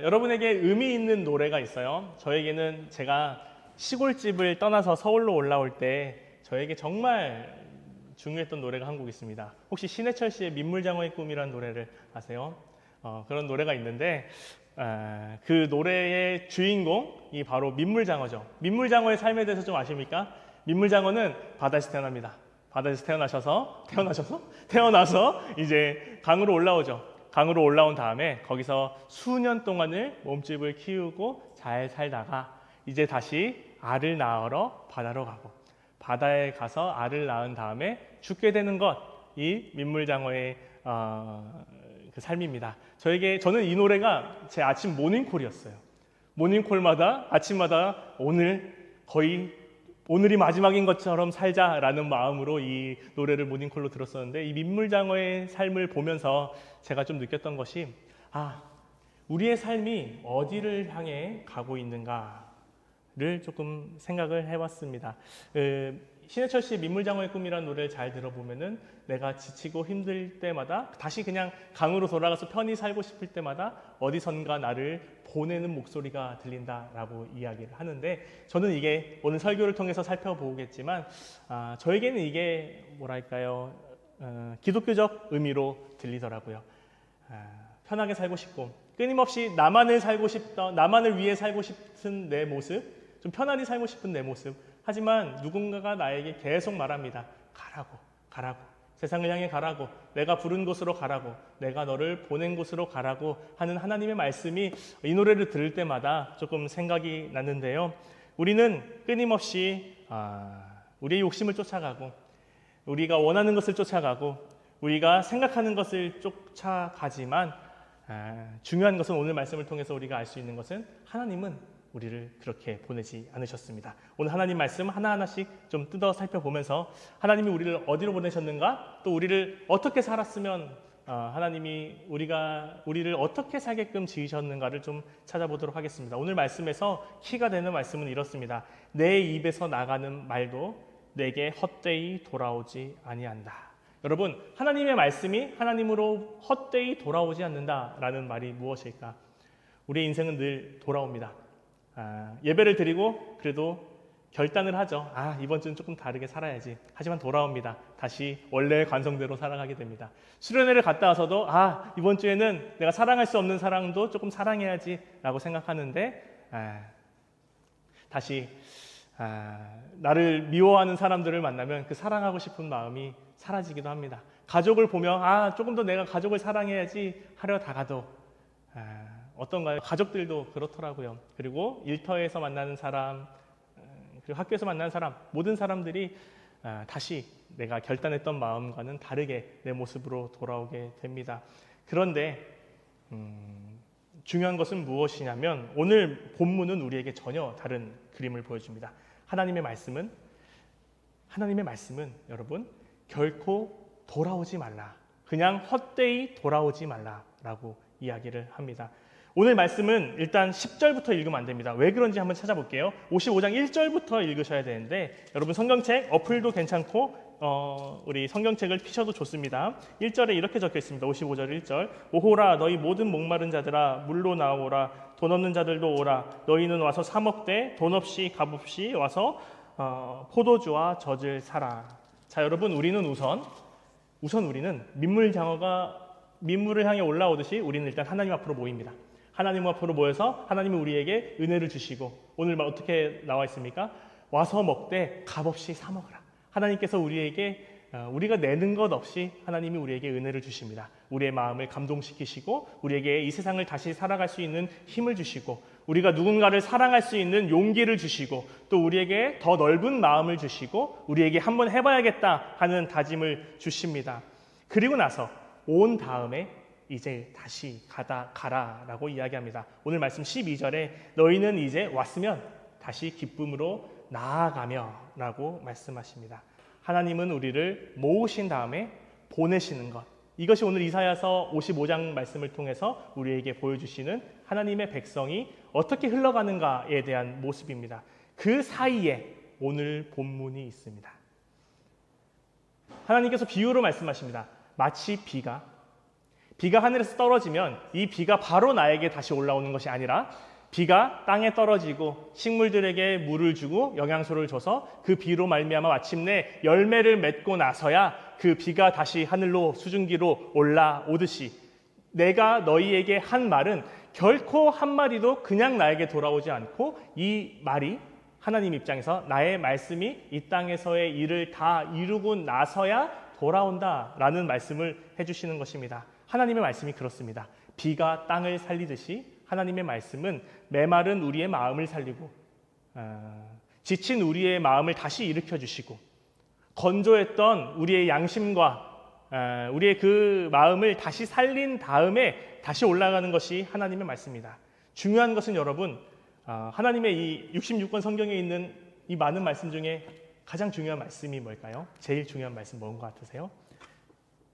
여러분에게 의미 있는 노래가 있어요. 저에게는 제가 시골집을 떠나서 서울로 올라올 때 저에게 정말 중요했던 노래가 한 곡 있습니다. 혹시 신해철 씨의 민물장어의 꿈이라는 노래를 아세요? 그런 노래가 있는데 그 노래의 주인공이 바로 민물장어죠. 민물장어의 삶에 대해서 좀 아십니까? 민물장어는 바다에서 태어납니다. 바다에서 태어나서 이제 강으로 올라오죠. 강으로 올라온 다음에 거기서 수년 동안을 몸집을 키우고 잘 살다가 이제 다시 알을 낳으러 바다로 가고 바다에 가서 알을 낳은 다음에 죽게 되는 것, 이 민물장어의 그 삶입니다. 저는 이 노래가 제 아침 모닝콜이었어요. 모닝콜마다 아침마다 오늘이 마지막인 것처럼 살자라는 마음으로 이 노래를 모닝콜로 들었었는데, 이 민물장어의 삶을 보면서 제가 좀 느꼈던 것이 우리의 삶이 어디를 향해 가고 있는가를 조금 생각을 해봤습니다. 신해철 씨의 민물장어의 꿈이라는 노래를 잘 들어보면은 내가 지치고 힘들 때마다 다시 그냥 강으로 돌아가서 편히 살고 싶을 때마다 어디선가 나를 보내는 목소리가 들린다라고 이야기를 하는데, 저는 이게 오늘 설교를 통해서 살펴보겠지만 저에게는 이게 뭐랄까요, 기독교적 의미로 들리더라고요. 편하게 살고 싶고 끊임없이 나만을 위해 살고 싶은 내 모습, 좀 편안히 살고 싶은 내 모습, 하지만 누군가가 나에게 계속 말합니다. 가라고. 세상을 향해 가라고. 내가 부른 곳으로 가라고. 내가 너를 보낸 곳으로 가라고 하는 하나님의 말씀이 이 노래를 들을 때마다 조금 생각이 났는데요. 우리는 끊임없이 우리의 욕심을 쫓아가고, 우리가 원하는 것을 쫓아가고, 우리가 생각하는 것을 쫓아가지만 중요한 것은, 오늘 말씀을 통해서 우리가 알 수 있는 것은 하나님은 우리를 그렇게 보내지 않으셨습니다. 오늘 하나님 말씀 하나하나씩 좀 뜯어 살펴보면서 하나님이 우리를 어디로 보내셨는가, 또 우리를 어떻게 살았으면 하나님이 우리를 어떻게 살게끔 지으셨는가를 좀 찾아보도록 하겠습니다. 오늘 말씀에서 키가 되는 말씀은 이렇습니다. 내 입에서 나가는 말도 내게 헛되이 돌아오지 아니한다. 여러분, 하나님의 말씀이 하나님으로 헛되이 돌아오지 않는다라는 말이 무엇일까? 우리의 인생은 늘 돌아옵니다. 예배를 드리고 그래도 결단을 하죠. 이번 주는 조금 다르게 살아야지. 하지만 돌아옵니다. 다시 원래의 관성대로 살아가게 됩니다. 수련회를 갔다 와서도 이번 주에는 내가 사랑할 수 없는 사람도 조금 사랑해야지 라고 생각하는데 다시 나를 미워하는 사람들을 만나면 그 사랑하고 싶은 마음이 사라지기도 합니다. 가족을 보면 조금 더 내가 가족을 사랑해야지 하려 다가도 어떤가요? 가족들도 그렇더라고요. 그리고 일터에서 만나는 사람, 그리고 학교에서 만나는 사람, 모든 사람들이 다시 내가 결단했던 마음과는 다르게 내 모습으로 돌아오게 됩니다. 그런데 중요한 것은 무엇이냐면, 오늘 본문은 우리에게 전혀 다른 그림을 보여줍니다. 하나님의 말씀은 여러분, 결코 돌아오지 말라, 그냥 헛되이 돌아오지 말라라고 이야기를 합니다. 오늘 말씀은 일단 10절부터 읽으면 안 됩니다. 왜 그런지 한번 찾아볼게요. 55장 1절부터 읽으셔야 되는데, 여러분 성경책 어플도 괜찮고 우리 성경책을 피셔도 좋습니다. 1절에 이렇게 적혀 있습니다. 55절 1절. 오호라 너희 모든 목마른 자들아 물로 나오라. 돈 없는 자들도 오라. 너희는 와서 사 먹되 돈 없이 값 없이 와서 포도주와 젖을 사라. 자, 여러분, 우리는 우선 우리는 민물을 향해 올라오듯이 우리는 일단 하나님 앞으로 모입니다. 하나님 앞으로 모여서 하나님이 우리에게 은혜를 주시고, 오늘 어떻게 나와 있습니까? 와서 먹되 값없이 사 먹으라. 하나님께서 우리가 내는 것 없이 하나님이 우리에게 은혜를 주십니다. 우리의 마음을 감동시키시고 우리에게 이 세상을 다시 살아갈 수 있는 힘을 주시고, 우리가 누군가를 사랑할 수 있는 용기를 주시고, 또 우리에게 더 넓은 마음을 주시고 우리에게 한번 해봐야겠다 하는 다짐을 주십니다. 그리고 나서 온 다음에 이제 다시 가라라고 이야기합니다. 오늘 말씀 12절에 너희는 이제 왔으면 다시 기쁨으로 나아가며 라고 말씀하십니다. 하나님은 우리를 모으신 다음에 보내시는 것, 이것이 오늘 이사야서 55장 말씀을 통해서 우리에게 보여주시는 하나님의 백성이 어떻게 흘러가는가에 대한 모습입니다. 그 사이에 오늘 본문이 있습니다. 하나님께서 비유로 말씀하십니다. 마치 비가 하늘에서 떨어지면 이 비가 바로 나에게 다시 올라오는 것이 아니라 비가 땅에 떨어지고 식물들에게 물을 주고 영양소를 줘서 그 비로 말미암아 마침내 열매를 맺고 나서야 그 비가 다시 하늘로 수증기로 올라오듯이 내가 너희에게 한 말은 결코 한마디도 그냥 나에게 돌아오지 않고 이 말이 하나님 입장에서 나의 말씀이 이 땅에서의 일을 다 이루고 나서야 돌아온다라는 말씀을 해주시는 것입니다. 하나님의 말씀이 그렇습니다. 비가 땅을 살리듯이 하나님의 말씀은 메마른 우리의 마음을 살리고 지친 우리의 마음을 다시 일으켜주시고 건조했던 우리의 양심과 우리의 그 마음을 다시 살린 다음에 다시 올라가는 것이 하나님의 말씀입니다. 중요한 것은 여러분, 하나님의 이 66권 성경에 있는 이 많은 말씀 중에 가장 중요한 말씀이 뭘까요? 제일 중요한 말씀 뭔 것 같으세요?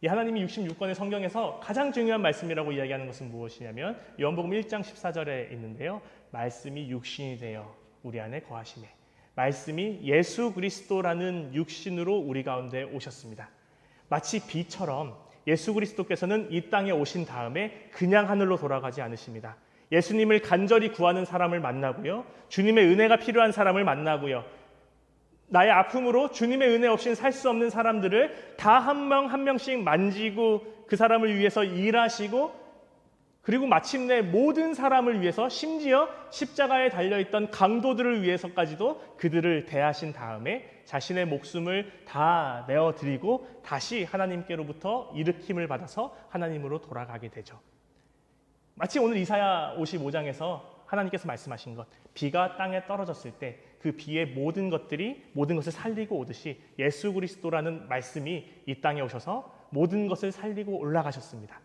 이 하나님이 66권의 성경에서 가장 중요한 말씀이라고 이야기하는 것은 무엇이냐면 요한복음 1장 14절에 있는데요. 말씀이 육신이 되어 우리 안에 거하시네. 말씀이 예수 그리스도라는 육신으로 우리 가운데 오셨습니다. 마치 비처럼 예수 그리스도께서는 이 땅에 오신 다음에 그냥 하늘로 돌아가지 않으십니다. 예수님을 간절히 구하는 사람을 만나고요. 주님의 은혜가 필요한 사람을 만나고요. 나의 아픔으로 주님의 은혜 없이는 살 수 없는 사람들을 다 한 명 한 명씩 만지고 그 사람을 위해서 일하시고 그리고 마침내 모든 사람을 위해서 심지어 십자가에 달려있던 강도들을 위해서까지도 그들을 대하신 다음에 자신의 목숨을 다 내어드리고 다시 하나님께로부터 일으킴을 받아서 하나님으로 돌아가게 되죠. 마치 오늘 이사야 55장에서 하나님께서 말씀하신 것, 비가 땅에 떨어졌을 때 그 비의 모든 것을 살리고 오듯이 예수 그리스도라는 말씀이 이 땅에 오셔서 모든 것을 살리고 올라가셨습니다.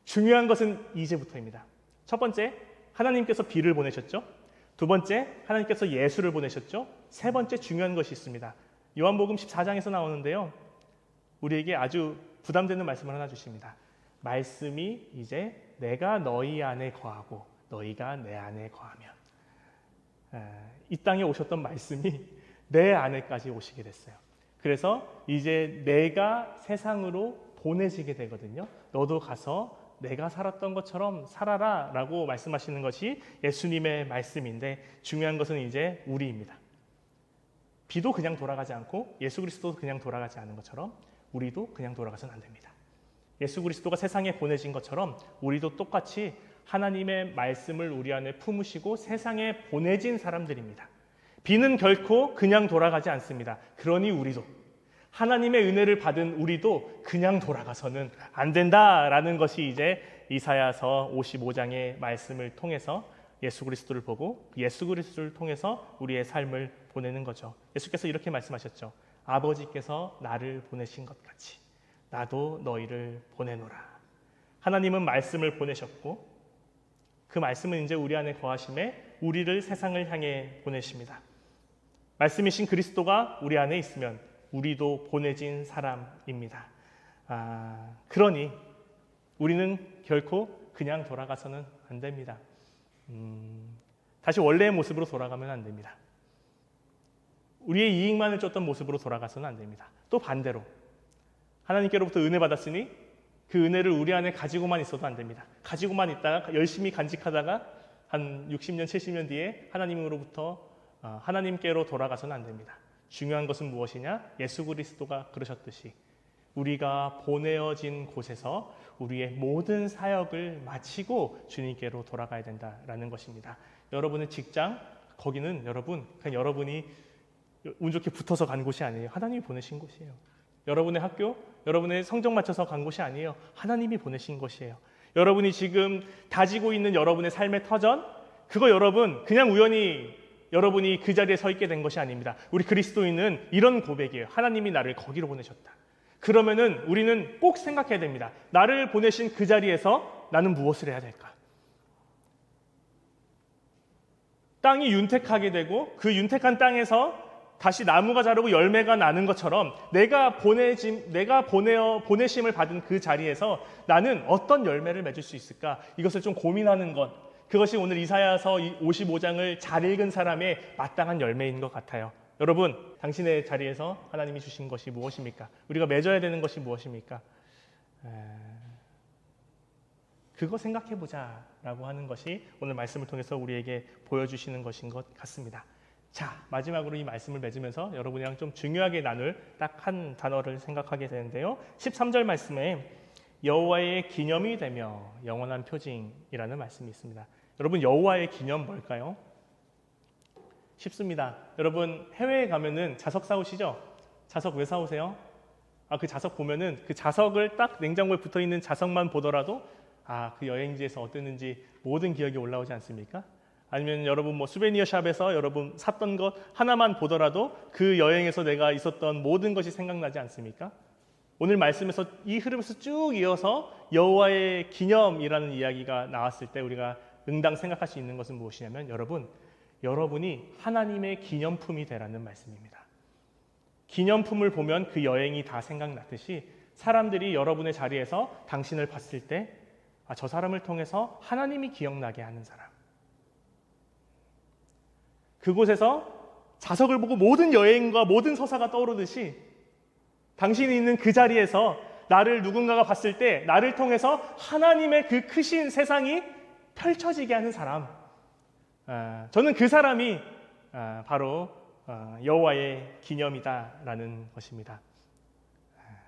중요한 것은 이제부터입니다. 첫 번째, 하나님께서 비를 보내셨죠. 두 번째, 하나님께서 예수를 보내셨죠. 세 번째 중요한 것이 있습니다. 요한복음 14장에서 나오는데요. 우리에게 아주 부담되는 말씀을 하나 주십니다. 말씀이 이제 내가 너희 안에 거하고 너희가 내 안에 거하면 이 땅에 오셨던 말씀이 내 안에까지 오시게 됐어요. 그래서 이제 내가 세상으로 보내지게 되거든요. 너도 가서 내가 살았던 것처럼 살아라 라고 말씀하시는 것이 예수님의 말씀인데 중요한 것은 이제 우리입니다. 비도 그냥 돌아가지 않고 예수 그리스도도 그냥 돌아가지 않은 것처럼 우리도 그냥 돌아가서는 안 됩니다. 예수 그리스도가 세상에 보내진 것처럼 우리도 똑같이 하나님의 말씀을 우리 안에 품으시고 세상에 보내진 사람들입니다. 비는 결코 그냥 돌아가지 않습니다. 그러니 우리도 하나님의 은혜를 받은 우리도 그냥 돌아가서는 안 된다라는 것이 이제 이사야서 55장의 말씀을 통해서 예수 그리스도를 보고 예수 그리스도를 통해서 우리의 삶을 보내는 거죠. 예수께서 이렇게 말씀하셨죠. 아버지께서 나를 보내신 것 같이 나도 너희를 보내노라. 하나님은 말씀을 보내셨고 그 말씀은 이제 우리 안에 거하심에 우리를 세상을 향해 보내십니다. 말씀이신 그리스도가 우리 안에 있으면 우리도 보내진 사람입니다. 그러니 우리는 결코 그냥 돌아가서는 안 됩니다. 다시 원래의 모습으로 돌아가면 안 됩니다. 우리의 이익만을 쫓던 모습으로 돌아가서는 안 됩니다. 또 반대로 하나님께로부터 은혜 받았으니 그 은혜를 우리 안에 가지고만 있어도 안 됩니다. 가지고만 있다가 열심히 간직하다가 한 60년, 70년 뒤에 하나님께로 돌아가서는 안 됩니다. 중요한 것은 무엇이냐? 예수 그리스도가 그러셨듯이 우리가 보내어진 곳에서 우리의 모든 사역을 마치고 주님께로 돌아가야 된다라는 것입니다. 여러분의 직장, 거기는 그냥 여러분이 운 좋게 붙어서 간 곳이 아니에요. 하나님이 보내신 곳이에요. 여러분의 학교, 여러분의 성적 맞춰서 간 곳이 아니에요. 하나님이 보내신 곳이에요. 여러분이 지금 다지고 있는 여러분의 삶의 터전, 그거 그냥 우연히 여러분이 그 자리에 서 있게 된 것이 아닙니다. 우리 그리스도인은 이런 고백이에요. 하나님이 나를 거기로 보내셨다. 그러면은 우리는 꼭 생각해야 됩니다. 나를 보내신 그 자리에서 나는 무엇을 해야 될까? 땅이 윤택하게 되고 그 윤택한 땅에서 다시 나무가 자라고 열매가 나는 것처럼 내가 보내심을 받은 그 자리에서 나는 어떤 열매를 맺을 수 있을까? 이것을 좀 고민하는 것. 그것이 오늘 이사야서 55장을 잘 읽은 사람의 마땅한 열매인 것 같아요. 여러분, 당신의 자리에서 하나님이 주신 것이 무엇입니까? 우리가 맺어야 되는 것이 무엇입니까? 그거 생각해보자라고 하는 것이 오늘 말씀을 통해서 우리에게 보여주시는 것인 것 같습니다. 자, 마지막으로 이 말씀을 맺으면서 여러분이랑 좀 중요하게 나눌 딱 한 단어를 생각하게 되는데요. 13절 말씀에 여호와의 기념이 되며 영원한 표징이라는 말씀이 있습니다. 여러분, 여호와의 기념 뭘까요? 쉽습니다. 여러분, 해외에 가면은 자석 사오시죠? 자석 왜 사오세요? 그 자석 보면은 그 자석을 딱 냉장고에 붙어 있는 자석만 보더라도 그 여행지에서 어땠는지 모든 기억이 올라오지 않습니까? 아니면 여러분 수베니어 샵에서 여러분 샀던 것 하나만 보더라도 그 여행에서 내가 있었던 모든 것이 생각나지 않습니까? 오늘 말씀에서 이 흐름에서 쭉 이어서 여호와의 기념이라는 이야기가 나왔을 때 우리가 응당 생각할 수 있는 것은 무엇이냐면 여러분이 하나님의 기념품이 되라는 말씀입니다. 기념품을 보면 그 여행이 다 생각나듯이 사람들이 여러분의 자리에서 당신을 봤을 때 저 사람을 통해서 하나님이 기억나게 하는 사람. 그곳에서 자석을 보고 모든 여행과 모든 서사가 떠오르듯이 당신이 있는 그 자리에서 나를 누군가가 봤을 때 나를 통해서 하나님의 그 크신 세상이 펼쳐지게 하는 사람. 저는 그 사람이 바로 여호와의 기념이다라는 것입니다.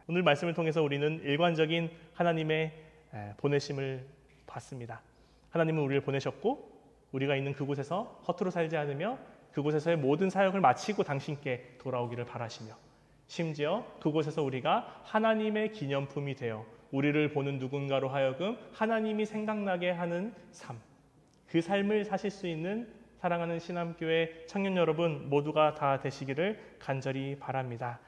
오늘 말씀을 통해서 우리는 일관적인 하나님의 보내심을 봤습니다. 하나님은 우리를 보내셨고 우리가 있는 그곳에서 허투루 살지 않으며 그곳에서의 모든 사역을 마치고 당신께 돌아오기를 바라시며 심지어 그곳에서 우리가 하나님의 기념품이 되어 우리를 보는 누군가로 하여금 하나님이 생각나게 하는 삶, 그 삶을 사실 수 있는 사랑하는 신암교회 청년 여러분 모두가 다 되시기를 간절히 바랍니다.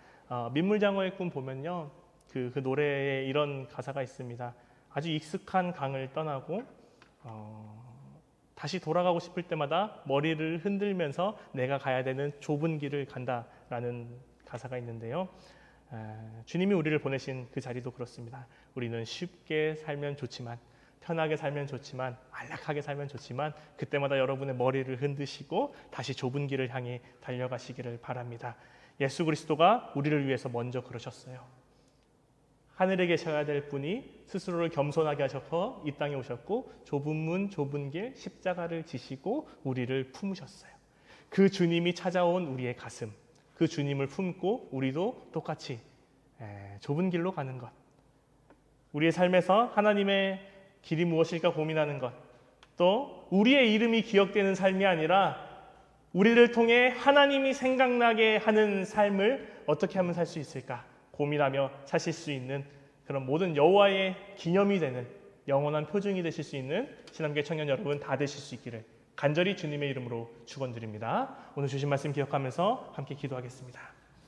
민물장어의 꿈 보면요, 그 노래에 이런 가사가 있습니다. 아주 익숙한 강을 떠나고 다시 돌아가고 싶을 때마다 머리를 흔들면서 내가 가야 되는 좁은 길을 간다라는 가사가 있는데요. 주님이 우리를 보내신 그 자리도 그렇습니다. 우리는 쉽게 살면 좋지만, 편하게 살면 좋지만, 안락하게 살면 좋지만 그때마다 여러분의 머리를 흔드시고 다시 좁은 길을 향해 달려가시기를 바랍니다. 예수 그리스도가 우리를 위해서 먼저 그러셨어요. 하늘에 계셔야 될 분이 스스로를 겸손하게 하셔서 이 땅에 오셨고 좁은 문 좁은 길 십자가를 지시고 우리를 품으셨어요. 그 주님이 찾아온 우리의 가슴, 그 주님을 품고 우리도 똑같이 좁은 길로 가는 것, 우리의 삶에서 하나님의 길이 무엇일까 고민하는 것, 또 우리의 이름이 기억되는 삶이 아니라 우리를 통해 하나님이 생각나게 하는 삶을 어떻게 하면 살 수 있을까 고민하며 사실 수 있는 그런 모든 여호와의 기념이 되는 영원한 표징이 되실 수 있는 신암교회 청년 여러분 다 되실 수 있기를 간절히 주님의 이름으로 축원드립니다. 오늘 주신 말씀 기억하면서 함께 기도하겠습니다.